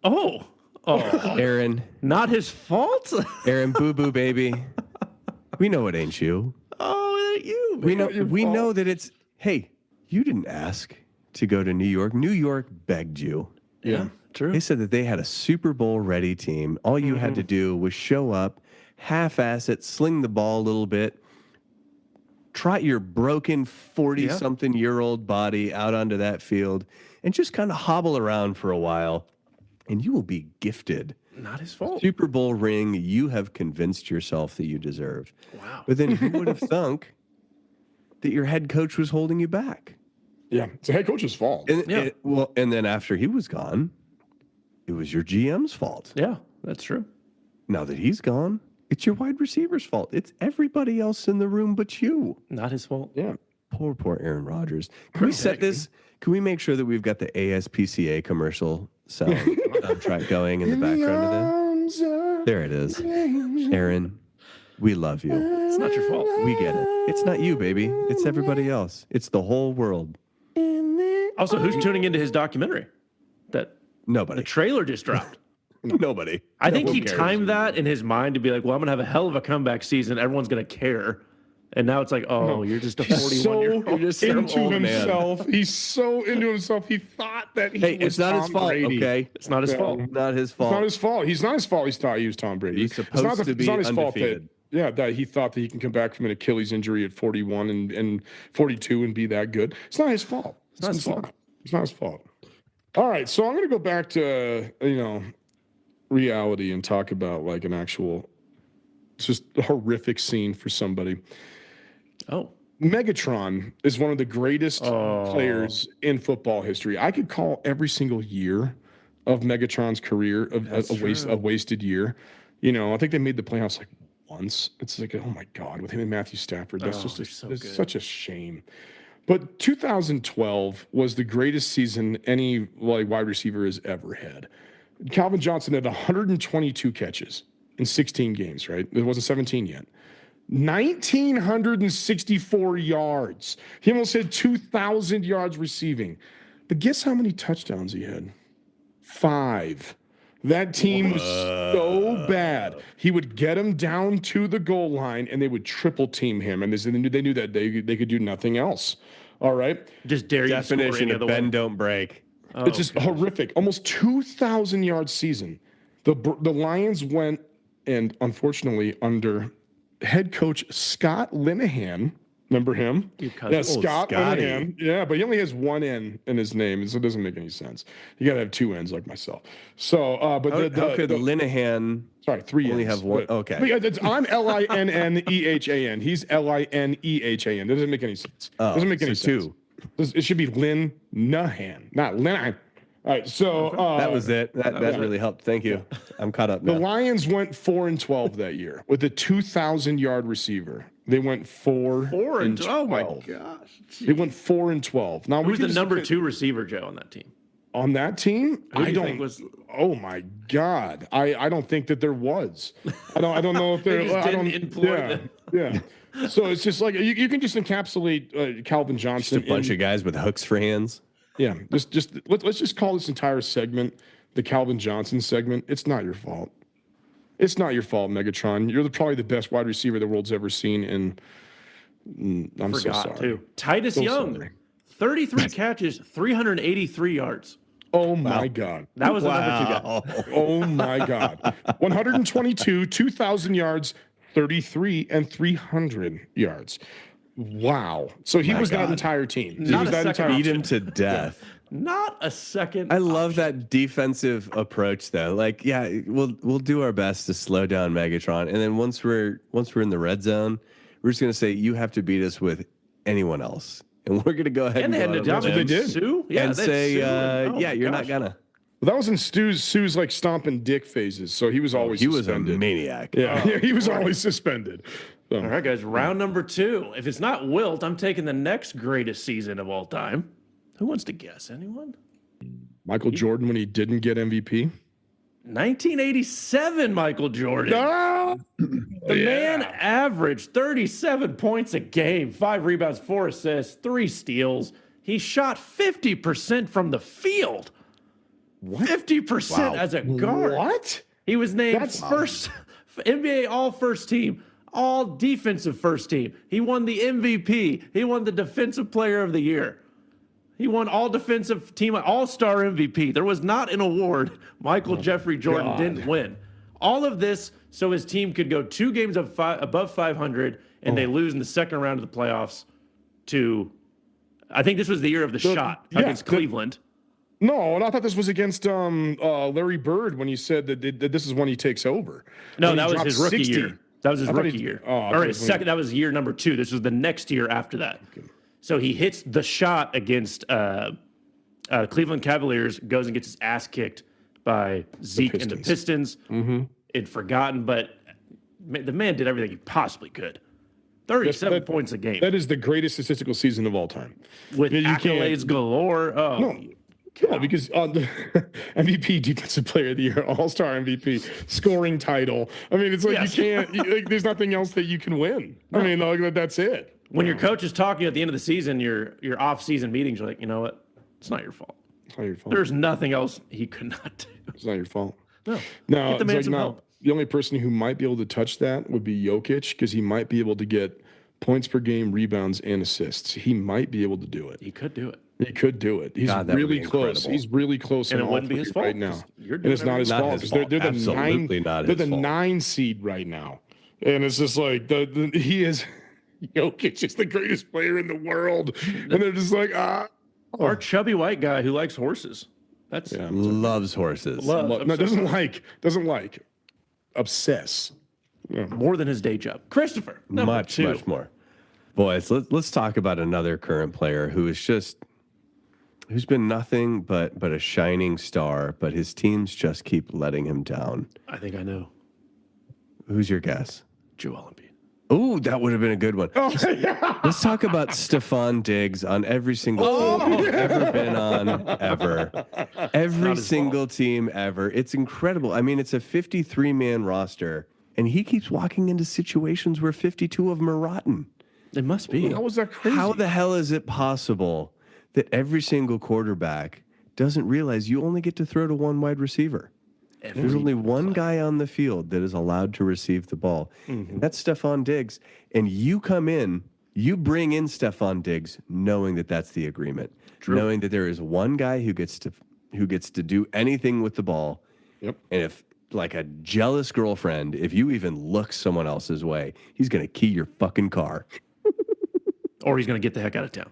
Oh. Aaron, Not his fault? Aaron, boo-boo, baby. We know it ain't you. Oh, it ain't you. We know that it's, hey, you didn't ask to go to New York. New York begged you. Yeah, true. They said that they had a Super Bowl ready team. All you had to do was show up, half-ass it, sling the ball a little bit, trot your broken 40-something-year-old body out onto that field, and just kind of hobble around for a while, and you will be gifted. Not his fault. Super Bowl ring you have convinced yourself that you deserved. Wow. But then who would have thunk that your head coach was holding you back? Yeah, it's the head coach's fault. And, and then after he was gone, it was your GM's fault. Yeah, that's true. Now that he's gone, it's your wide receiver's fault. It's everybody else in the room but you. Not his fault. Yeah. Poor Aaron Rodgers. Can we set this? Can we make sure that we've got the ASPCA commercial soundtrack going in the background of this? There it is. Aaron, we love you. It's not your fault. We get it. It's not you, baby. It's everybody else. It's the whole world. Also, who's tuning into his documentary? The Nobody. trailer just dropped. Nobody. I think he timed that in his mind to be like, well, I'm going to have a hell of a comeback season. Everyone's going to care. And now it's like, oh, you're just a 41-year-old. So just some into old man. himself. He's so into himself. He thought that he Hey, was it's not Tom his fault, Brady. okay? It's not his fault. Not his It's fault. not his fault. He's not his fault. He thought he was Tom Brady. He's supposed to be it's not his fault that undefeated. that he thought that he can come back from an Achilles injury at 41 and 42 and be that good. It's not his fault. It's not his fault. It's not his fault. All right, so I'm going to go back to reality and talk about like an actual, just a horrific scene for somebody. Oh. Megatron is one of the greatest players in football history. I could call every single year of Megatron's career a wasted year. You know, I think they made the playoffs like once. It's like, oh my God, with him and Matthew Stafford, that's it's such a shame. But 2012 was the greatest season any wide receiver has ever had. Calvin Johnson had 122 catches in 16 games, right? It wasn't 17 yet. 1,964 yards. He almost had 2,000 yards receiving. But guess how many touchdowns he had? 5. That team was so bad. He would get him down to the goal line, and they would triple team him. And they knew that they could do nothing else. All right. Just dare you to score Definition any of other bend, way. don't break. It's just horrific. Almost 2,000 yard season. The Lions went, and unfortunately, under head coach Scott Linehan. Remember him? Yeah, Scott Scotty. Linehan. Yeah, but he only has one N in his name, so it doesn't make any sense. You got to have 2 N's like myself. So, but How could Linehan 3 only N's, have one? but- Okay. but I'm Linnnehan. He's Linehan. That doesn't make any sense. Doesn't make any sense. 2. It should be Lynn Nahan, not Linehan. All right, so That was it. That really helped. Thank you. I'm caught up the now. Lions went 4-12 that year with a 2,000 yard receiver. They went 4 and 12. Oh my gosh. They went 4-12. Now Who was the number 2 receiver, Joe, on that team? on that team? Who do I you don't. think was? Oh my God! I don't think that there was. I don't know if there. They just I don't. didn't employ Yeah, them. yeah. So it's just like you can just encapsulate Calvin Just Johnson. a bunch of guys with hooks for hands. Yeah, let's just call this entire segment the Calvin Johnson segment. It's not your fault. It's not your fault, Megatron. You're probably the best wide receiver the world's ever seen. And I'm so Forgot sorry. too. Titus So Young, sorry. 33 catches, 383 yards. Oh my God. That was the number 2 guy. Oh my God. 122, 2,000 yards, 33, and 300 yards. Wow. So he was that entire team. He Not was a that second entire Beat him to death. Not a second. I love that defensive approach, though. Like, yeah, we'll do our best to slow down Megatron, and then once we're in the red zone, we're just gonna say you have to beat us with anyone else, and we're gonna go ahead And they had go to out on a dominate limb they did. Sue. Yeah, and they had say, Sue and- oh yeah, my you're not gosh. gonna. Well, that was in Stu's like stomping dick phases. So he was always He was a suspended. maniac. Yeah, he was always suspended. So, All right, guys, round number 2. If it's not Wilt, I'm taking the next greatest season of all time. Who wants to guess? Anyone? Michael Jordan when he didn't get MVP. 1987, Michael Jordan. Ah! The man averaged 37 points a game, 5 rebounds, 4 assists, 3 steals. He shot 50% from the field. 50% as a guard. What? He was named That's- first NBA All First Team, All Defensive First Team. He won the MVP. He won the Defensive Player of the Year. He won All Defensive Team, All-Star MVP. There was not an award Michael Jeffrey Jordan God. didn't win. All of this so his team could go 2 games above 500, and they lose in the second round of the playoffs to, I think this was the year of the shot yeah, against Cleveland. No, and I thought this was against Larry Bird when he said that this is when he takes over. No, When he that was dropped his rookie 60. year. That was his I thought rookie he- year. oh, I Or thought his it was second, that was year number 2. This was the next year after that. So he hits the shot against Cleveland Cavaliers, goes and gets his ass kicked by Zeke and the Pistons. It'd forgotten, but the man did everything he possibly could. 37 points a game That is the greatest statistical season of all time. with you can't- accolades galore. Oh, No. Yeah, because the MVP, Defensive Player of the Year, All-Star MVP, scoring title. I mean, it's like Yes. you can't. Like, there's nothing else that you can win. I mean, like, that's it. when your coach is talking at the end of the season, your off-season meetings, you're like, you know what? It's not your fault. It's not your fault. There's nothing else he could not do. It's not your fault. No. No, Get the it's man like some no. help. The only person who might be able to touch that would be Jokic because he might be able to get points per game, rebounds, and assists. He might be able to do it. He could do it. He could do it. He's God, that would really be close. incredible. He's really close. And in it all wouldn't be three his fault, right now. 'cause you're And doing it's not his everything- fault Not his because they're the Absolutely not They're his the fault. 9 seed right now, and it's just like he is. Jokic is the greatest player in the world, and they're just like Our chubby white guy who likes horses. That's Yeah. Loves horses. love. No, doesn't like obsess. more than his day job. Christopher, number Much 2. more. Boys, let's talk about another current player who's been nothing but a shining star, but his teams just keep letting him down. I think I know. Who's your guess? Joel Embiid. Oh, that would have been a good one. Oh, yeah. Let's talk about Stephon Diggs on every single team he's ever been on, ever. Every his single team ever. It's incredible. I mean, it's a 53-man roster, and he keeps walking into situations where 52 of them are rotten. It must be. How was that crazy? How the hell is it possible that every single quarterback doesn't realize you only get to throw to one wide receiver. There's only one guy on the field that is allowed to receive the ball, and that's Stephon Diggs. And you come in, you bring in Stephon Diggs, knowing that that's the agreement, knowing that there is one guy who gets to do anything with the ball. Yep. And if, like a jealous girlfriend, if you even look someone else's way, he's going to key your fucking car. Or he's going to get the heck out of town.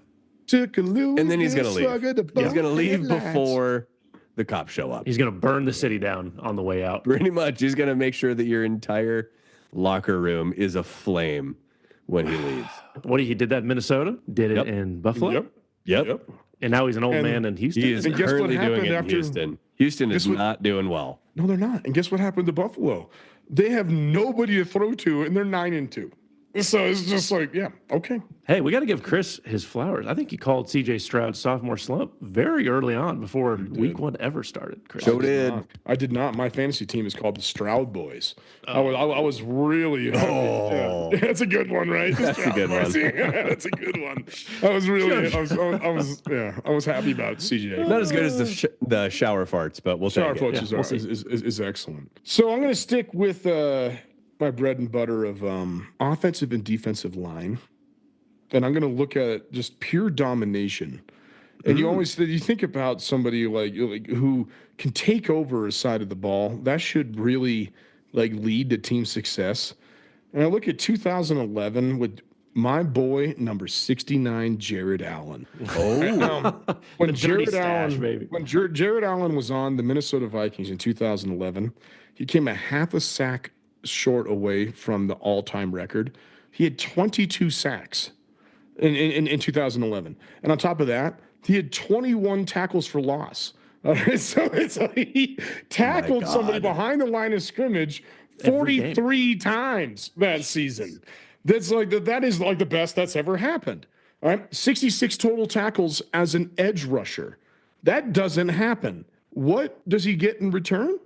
And then he's going to leave. He's going to leave before the cops show up. He's going to burn the city down on the way out. Pretty much. He's going to make sure that your entire locker room is aflame when he leaves. He did that in Minnesota? Did it in Buffalo? Yep. And now he's an old man in Houston? He is currently doing it in Houston. Houston is not doing well. No, they're not. And guess what happened to Buffalo? They have nobody to throw to, and they're 9-2. So it's just like, yeah, okay. Hey, we got to give Chris his flowers. I think he called C.J. Stroud's sophomore slump very early on before week one ever started, Chris. I did not. My fantasy team is called the Stroud Boys. I was really Oh. yeah. That's a good one, right? That's a good one. Yeah, that's a good one. I was happy about CJ. Not as good as the shower farts, but we'll Shower take it. Fudge is excellent. So I'm going to stick with my bread and butter of offensive and defensive line. And I'm going to look at just pure domination. And you think about somebody like who can take over a side of the ball. That should really lead to team success. And I look at 2011 with my boy number 69, Jared Allen. When Jared Allen was on the Minnesota Vikings in 2011, he came a half a sack short away from the all-time record. He had 22 sacks in 2011. And on top of that, he had 21 tackles for loss. So it's like he tackled somebody behind the line of scrimmage 43 times that season. That is the best that's ever happened. All right, 66 total tackles as an edge rusher. That doesn't happen. What does he get in return?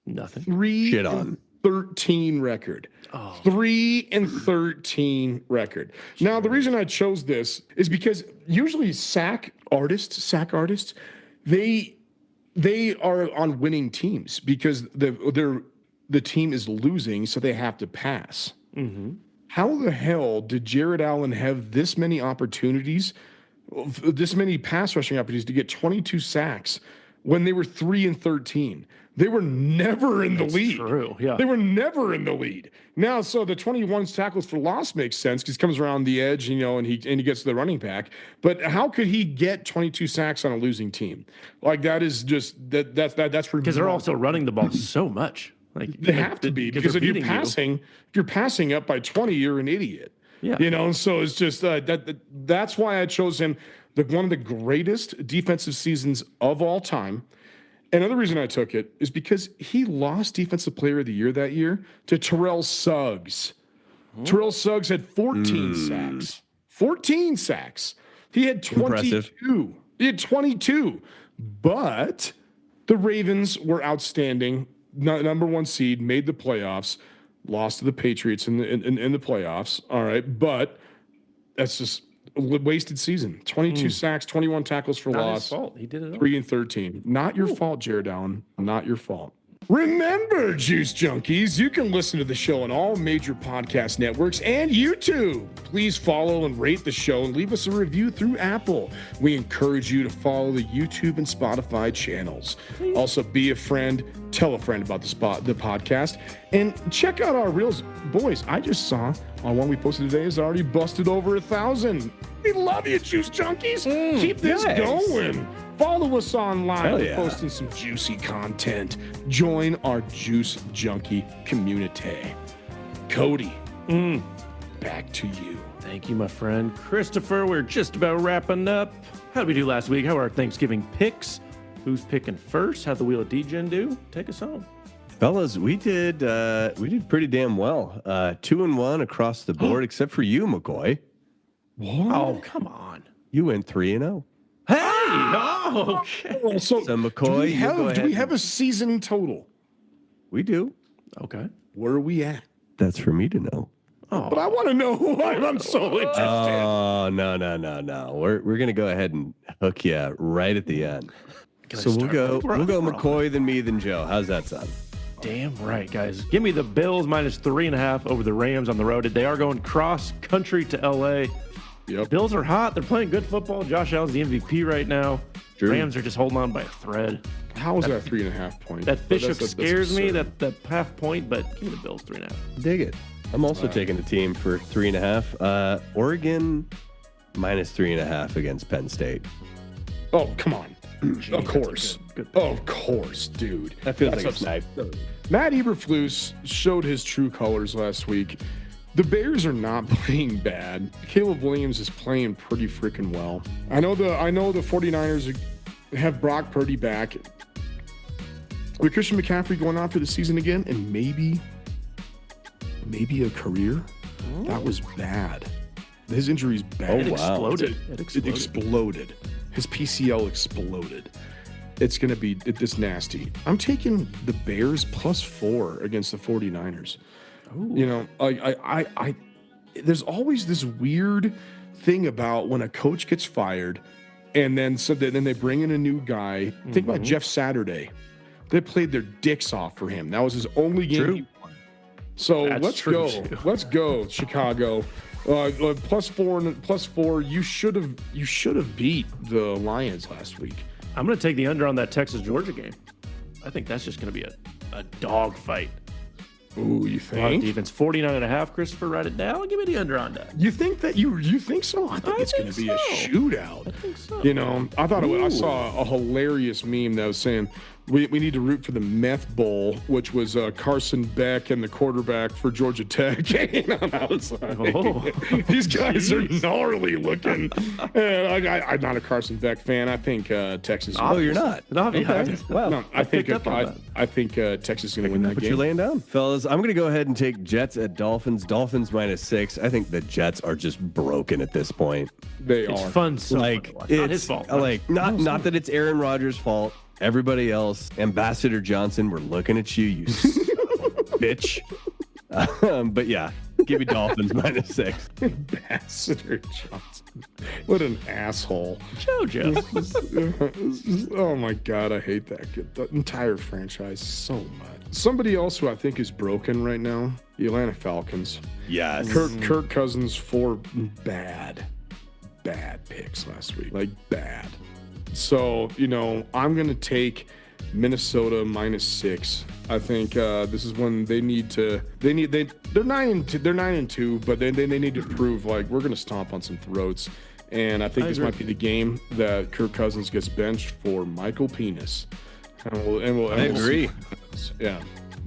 Nothing. 3-13 record. 3-13 record. Now, the reason I chose this is because usually sack artists, they are on winning teams because the team is losing, so they have to pass. How the hell did Jared Allen have this many opportunities, this many pass rushing opportunities to get 22 sacks when they were 3-13? They were never in the lead. True, yeah. They were never in the lead. Now, so the 21 tackles for loss makes sense because he comes around the edge, and he gets to the running back. But how could he get 22 sacks on a losing team? That is just that's because they're also running the ball so much. They have to be because if you're passing up by 20, you're an idiot. Yeah. So it's just that's why I chose him. One of the greatest defensive seasons of all time. Another reason I took it is because he lost Defensive Player of the Year that year to Terrell Suggs. Terrell Suggs had 14 sacks. 14 sacks. He had 22. Impressive. He had 22. But the Ravens were outstanding. Number one seed, made the playoffs, lost to the Patriots in the playoffs. All right, but that's just a wasted season. 22 sacks, 21 tackles for loss. Not his fault. He did it all. 3-13. Not your fault, Jared Allen. Not your fault. Remember, Juice Junkies, you can listen to the show on all major podcast networks and YouTube. Please follow and rate the show and leave us a review through Apple. We encourage you to follow the YouTube and Spotify channels. Also, be a friend, tell a friend about the podcast, and check out our Reels. Boys, I just saw on one we posted today is already busted over 1,000. We love you, Juice Junkies. Keep this going. Follow us online. We're posting some juicy content. Join our Juice Junkie community. Cody, back to you. Thank you, my friend. Christopher, we're just about wrapping up. How did we do last week? How are our Thanksgiving picks? Who's picking first? How'd the Wheel of DGen do? Take us home. Fellas, we did pretty damn well. 2-1 across the board, except for you, McCoy. What? Oh, come on. You went 3-0. Hey! Oh, okay. So McCoy, do we have a season total? We do. Okay. Where are we at? That's for me to know. But I want to know why I'm so interested. Oh, no. We're going to go ahead and hook you right at the end. So we'll go McCoy, then me, then Joe. How's that sound? Damn right, guys. Give me the Bills minus 3.5 over the Rams on the road. They are going cross country to LA. Yep. Bills are hot. They're playing good football. Josh Allen's the MVP right now. True. Rams are just holding on by a thread. How is that 3.5 point? That fish hook That's scares me, absurd. that half point, but give me the Bills 3.5. Dig it. I'm also taking the team for 3.5. Oregon minus 3.5 against Penn State. Oh, come on. Gee, Of course. good Of course, dude. That feels That's like a snipe. Matt Eberflus showed his true colors last week. The Bears are not playing bad. Caleb Williams is playing pretty freaking well. I know the 49ers have Brock Purdy back. With Christian McCaffrey going on for the season again, and maybe a career. That was bad. His injury's bad. It wow. exploded. It exploded. His PCL exploded. It's going to be this nasty. I'm taking the Bears +4 against the 49ers. Ooh. You know, I there's always this weird thing about when a coach gets fired and then then they bring in a new guy. Think about Jeff Saturday. They played their dicks off for him. That was his only game. True. He won. So That's let's true, go. too. Let's go, Chicago. +4. You should have beat the Lions last week. I'm going to take the under on that Texas-Georgia game. I think that's just going to be a dog fight. Ooh, you A lot of think? defense. 49.5, Christopher, write it down. Give me the under on that. You think that you think so? I think it's going to be a shootout. I think so. You know, I thought I saw a hilarious meme that was saying we need to root for the Meth Bowl, which was Carson Beck and the quarterback for Georgia Tech. And I was like, these guys are gnarly looking. And I'm not a Carson Beck fan. I think Texas. Oh, you're not? No, Okay. Wow. No, I think picked up on I think Texas is going to win that What you game. laying down? Fellas, I'm going to go ahead and take Jets at Dolphins. Dolphins -6. I think the Jets are just broken at this point. They It's are. fun. So Like, fun to watch. it's Not his fault. like not that it's Aaron Rodgers' fault. Everybody else, Ambassador Johnson, we're looking at you, you bitch. But yeah, give me Dolphins -6. Ambassador Johnson. What an asshole. JoJo. Oh my God, I hate that kid. The entire franchise so much. Somebody else who I think is broken right now, the Atlanta Falcons. Yes. Kirk Cousins, 4 bad picks last week. Like bad. So, you know, I'm going to take Minnesota -6. I think this is when they're 9-2, but they need to prove like we're going to stomp on some throats. And I think this might be the game that Kirk Cousins gets benched for Michael Penis. I agree. Yeah.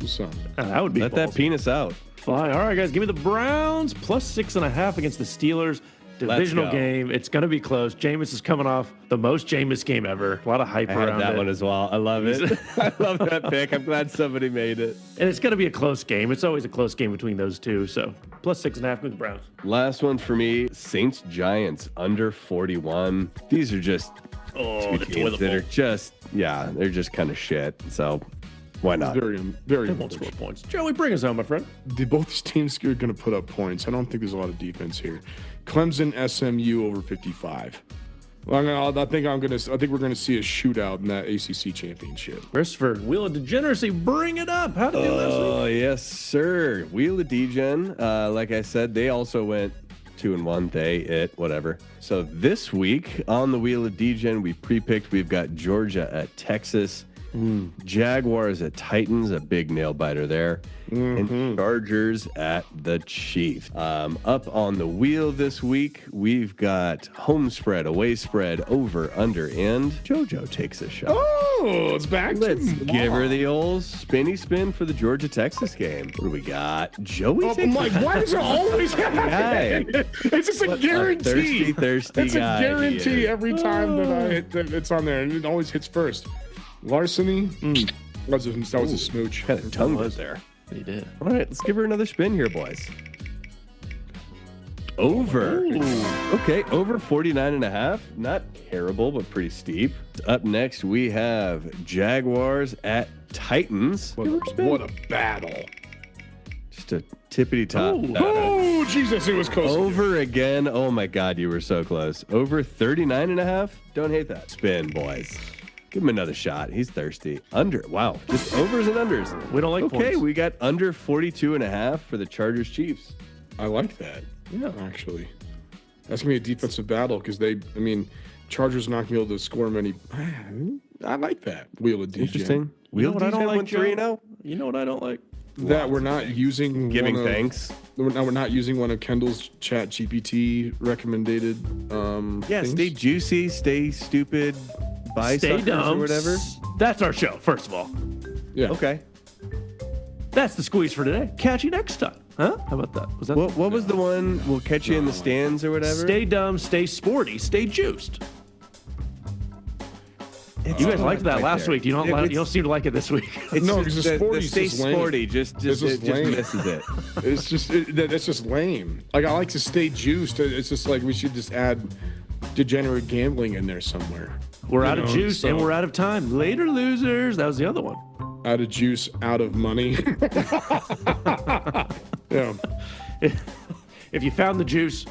So That would be Let that ballsy. penis out. Fly. All right, guys, give me the Browns +6.5 against the Steelers. Divisional go. game. It's going to be close. Jameis is coming off the most Jameis game ever. A lot of hype I around had that it. one as well. I love it. I love that pick. I'm glad somebody made it. And it's going to be a close game. It's always a close game between those two. So +6.5 with the Browns. Last one for me, Saints Giants under 41. These are just two teams that are just, they're just kind of shit. So why not? very They won't score points. Joey, bring us home, my friend. both these teams are going to put up points. I don't think there's a lot of defense here. Clemson, SMU over 55. I think we're going to see a shootout in that ACC championship. Christopher, Wheel of Degeneracy, bring it up. How did they do last week? Oh, yes, sir. Wheel of Degen. Like I said, they also went 2-1. Whatever. So this week on the Wheel of Degen, we pre-picked. We've got Georgia at Texas. Jaguars at Titans, a big nail biter there. And Chargers at the Chiefs. Up on the wheel this week, we've got home spread, away spread, over, under, and JoJo takes a shot. Oh, it's back. Let's give her the old spinny spin for the Georgia-Texas game. What do we got? Joey Oh, takes Mike, why does it always happen? It's just a guarantee. thirsty It's guy a he guarantee is. every time that it's on there, and it always hits first. Larceny, that was a smooch. Kind of tongue was there. He did. All right, let's give her another spin here, boys. Over. Okay, over 49.5. Not terrible, but pretty steep. Up next, we have Jaguars at Titans. What a battle. Just a tippity top. Oh, Jesus, it was close. Over again. Oh my God, you were so close. Over 39.5. Don't hate that. Spin, boys. Give him another shot. He's thirsty. Under. Wow. Just overs and unders. We don't like Okay, points. we got under 42.5 for the Chargers Chiefs. I like that. Yeah. Actually. That's going to be a defensive battle because Chargers not going to be able to score many. I like that. Wheel of DJ. Interesting. You know what I don't like, went 3-0. You know what I don't like? That we're not using Giving one of- thanks. We're not using one of Kendall's Chat GPT recommended. Yeah, things. stay juicy, stay stupid, buy Stay suckers dumb. or whatever. That's our show, first of all. Yeah. Okay. That's the squeeze for today. Catch you next time. Huh? How about that? Was that What was the one? We'll catch you in the stands or whatever. Stay dumb, stay sporty, stay juiced. You guys liked that right last there. week. You don't seem to like it this week. It's No, just because the sporty's stay just lame. sporty. Just It's just lame. misses it. It's just that's just lame. Like I like to stay juiced. It's just like we should just add degenerate gambling in there somewhere. We're You out of know, juice so- and we're out of time. Later, losers. That was the other one. Out of juice, out of money. Yeah. If you found the juice,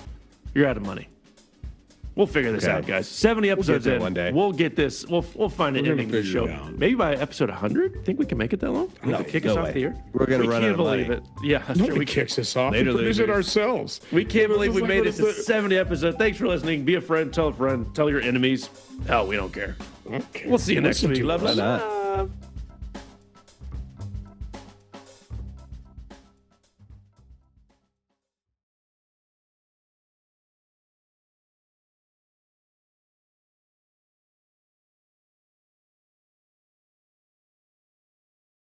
you're out of money. We'll figure this Okay. out, guys. 70 episodes there in. one day. We'll get this. We'll find an We're gonna ending to the figure show. it out. Maybe by episode 100. Think we can make it that long? No, Think kick no us way. off the air. We're gonna We run can't out of believe money. it. Yeah, that's true. Nobody We kicks us off. Later, We produce it losers. ourselves. We can't believe we It's made like, it to 70 episodes. Thanks for listening. Be a friend. Tell a friend. Tell your enemies. Hell, we don't care. Okay. We'll see you next Listen week. to Love, us. Why not? love.